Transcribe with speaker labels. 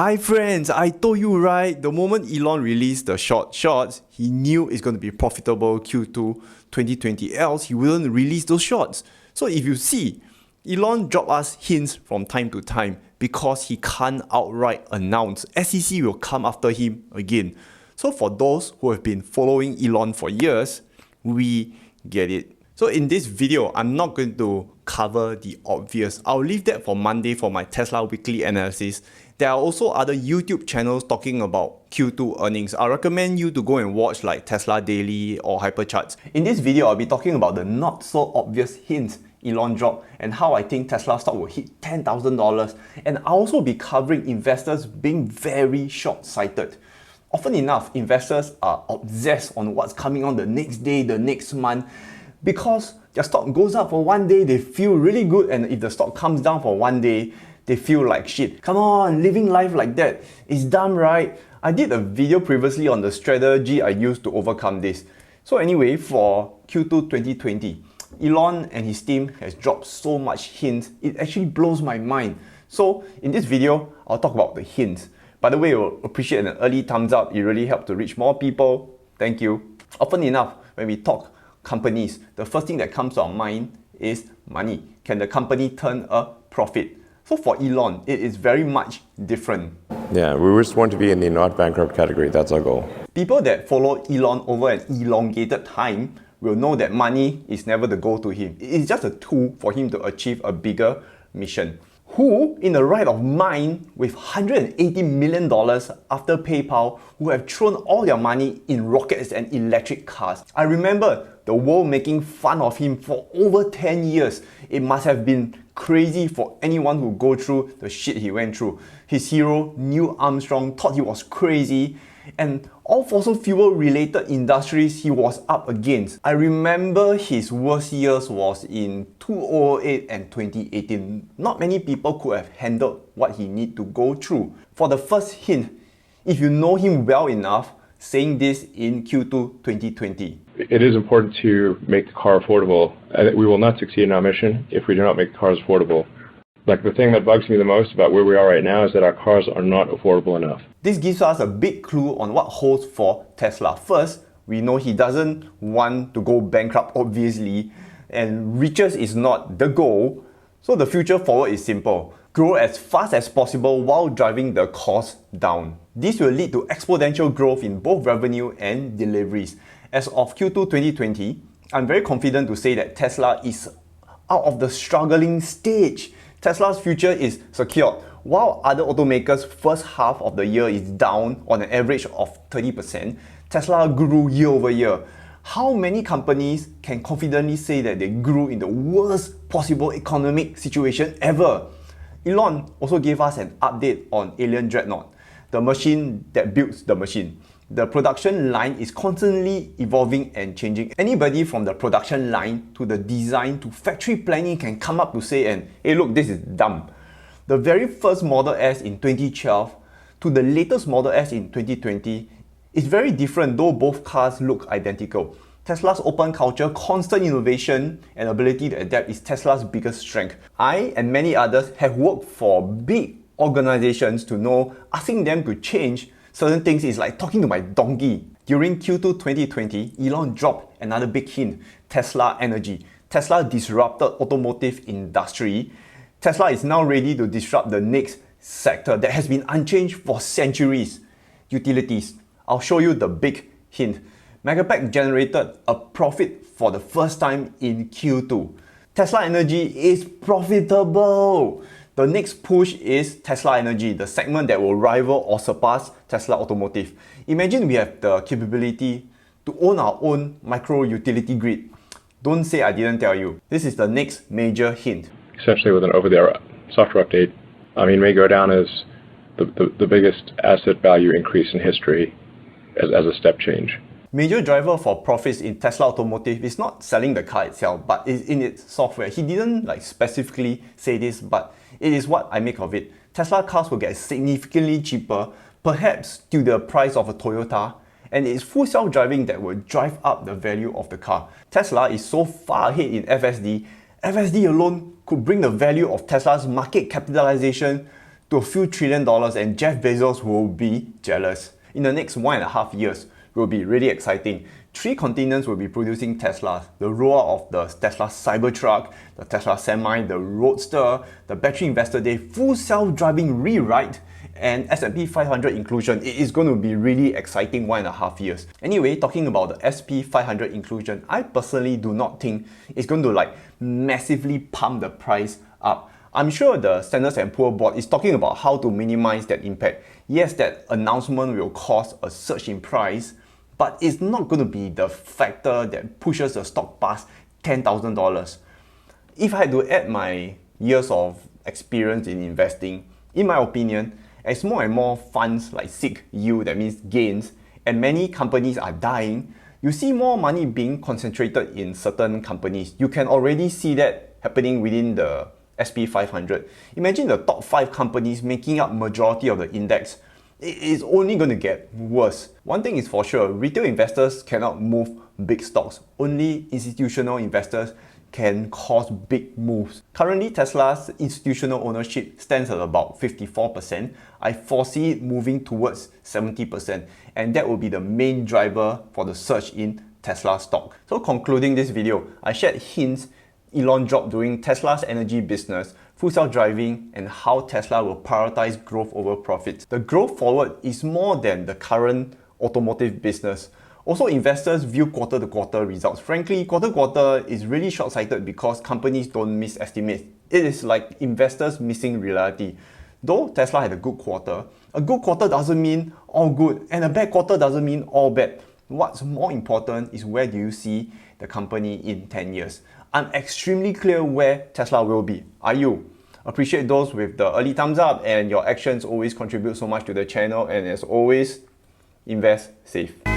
Speaker 1: Hi friends, I told you right, the moment Elon released the shorts, he knew it's going to be profitable Q2 2020, else he wouldn't release those shorts. So if you see, Elon drop us hints from time to time because he can't outright announce. SEC will come after him again. So for those who have been following Elon for years, we get it. So in this video, I'm not going to cover the obvious. I'll leave that for Monday for my Tesla weekly analysis. There are also other YouTube channels talking about Q2 earnings. I recommend you to go and watch like Tesla Daily or Hypercharts. In this video, I'll be talking about the not so obvious hints Elon dropped and how I think Tesla stock will hit $10,000. And I'll also be covering investors being very short-sighted. Often enough, investors are obsessed on what's coming on the next day, the next month, because their stock goes up for one day, they feel really good, and if the stock comes down for one day, they feel like shit. Come on, living life like that is dumb, right? I did a video previously on the strategy I used to overcome this. So anyway, for Q2 2020, Elon and his team has dropped so much hints, it actually blows my mind. So in this video, I'll talk about the hints. By the way, you'll appreciate an early thumbs up, it really helps to reach more people. Thank you. Often enough, when we talk companies, the first thing that comes to our mind is money. Can the company turn a profit? So for Elon, it is very much different.
Speaker 2: Yeah, we just want to be in the not bankrupt category. That's our goal.
Speaker 1: People that follow Elon over an elongated time will know that money is never the goal to him. It is just a tool for him to achieve a bigger mission. Who, in the right of mind, with $180 million after PayPal, who have thrown all their money in rockets and electric cars? I remember the world making fun of him for over 10 years. It must have been crazy for anyone who go through the shit he went through. His hero, Neil Armstrong, thought he was crazy, and all fossil fuel related industries he was up against. I remember his worst years was in 2008 and 2018. Not many people could have handled what he need to go through. For the first hint, if you know him well enough, saying this in Q2 2020.
Speaker 2: It is important to make the car affordable. We will not succeed in our mission if we do not make the cars affordable. Like, the thing that bugs me the most about where we are right now is that our cars are not affordable enough.
Speaker 1: This gives us a big clue on what holds for Tesla. First, we know he doesn't want to go bankrupt, obviously, and riches is not the goal. So the future forward is simple. Grow as fast as possible while driving the cost down. This will lead to exponential growth in both revenue and deliveries. As of Q2 2020, I'm very confident to say that Tesla is out of the struggling stage. Tesla's future is secured. While other automakers' first half of the year is down on an average of 30%, Tesla grew year over year. How many companies can confidently say that they grew in the worst possible economic situation ever? Elon also gave us an update on Alien Dreadnought, the machine that builds the machine. The production line is constantly evolving and changing. Anybody from the production line to the design to factory planning can come up to say, and hey look, this is dumb. The very first Model S in 2012 to the latest Model S in 2020 is very different, though both cars look identical. Tesla's open culture, constant innovation, and ability to adapt is Tesla's biggest strength. I and many others have worked for big organizations to know asking them to change certain things is like talking to my donkey. During Q2 2020, Elon dropped another big hint, Tesla Energy. Tesla disrupted automotive industry. Tesla is now ready to disrupt the next sector that has been unchanged for centuries. Utilities. I'll show you the big hint. Megapack generated a profit for the first time in Q2. Tesla Energy is profitable. The next push is Tesla Energy, the segment that will rival or surpass Tesla Automotive. Imagine we have the capability to own our own micro utility grid. Don't say I didn't tell you. This is the next major hint.
Speaker 2: Essentially, with an over-the-air software update, may go down as the biggest asset value increase in history as a step change.
Speaker 1: Major driver for profits in Tesla Automotive is not selling the car itself, but is in its software. He didn't specifically say this, but it is what I make of it. Tesla cars will get significantly cheaper, perhaps to the price of a Toyota, and it's full self-driving that will drive up the value of the car. Tesla is so far ahead in FSD. FSD alone could bring the value of Tesla's market capitalization to a few $1 trillion and Jeff Bezos will be jealous. In the next 1.5 years, will be really exciting. 3 continents will be producing Teslas. The rollout of the Tesla Cybertruck, the Tesla Semi, the Roadster, the Battery Investor Day, full self-driving rewrite, and S&P 500 inclusion. It is going to be really exciting 1.5 years. Anyway, talking about the S&P 500 inclusion, I personally do not think it's going to massively pump the price up. I'm sure the Standard & Poor's board is talking about how to minimize that impact. Yes, that announcement will cause a surge in price, but it's not going to be the factor that pushes the stock past $10,000. If I had to add my years of experience in investing, in my opinion, as more and more funds seek yield, that means gains, and many companies are dying, you see more money being concentrated in certain companies. You can already see that happening within the S&P 500. Imagine the top 5 companies making up majority of the index. It is only going to get worse. One thing is for sure, retail investors cannot move big stocks. Only institutional investors can cause big moves. Currently, Tesla's institutional ownership stands at about 54%. I foresee it moving towards 70%, and that will be the main driver for the surge in Tesla stock. So concluding this video, I shared hints Elon dropped during Tesla's energy business, full self-driving, and how Tesla will prioritize growth over profits. The growth forward is more than the current automotive business. Also, investors view quarter-to-quarter results. Frankly, quarter-to-quarter is really short-sighted because companies don't miss estimates. It is like investors missing reality. Though Tesla had a good quarter doesn't mean all good, and a bad quarter doesn't mean all bad. What's more important is where do you see the company in 10 years. I'm extremely clear where Tesla will be. Are you? Appreciate those with the early thumbs up, and your actions always contribute so much to the channel, and as always, invest safe.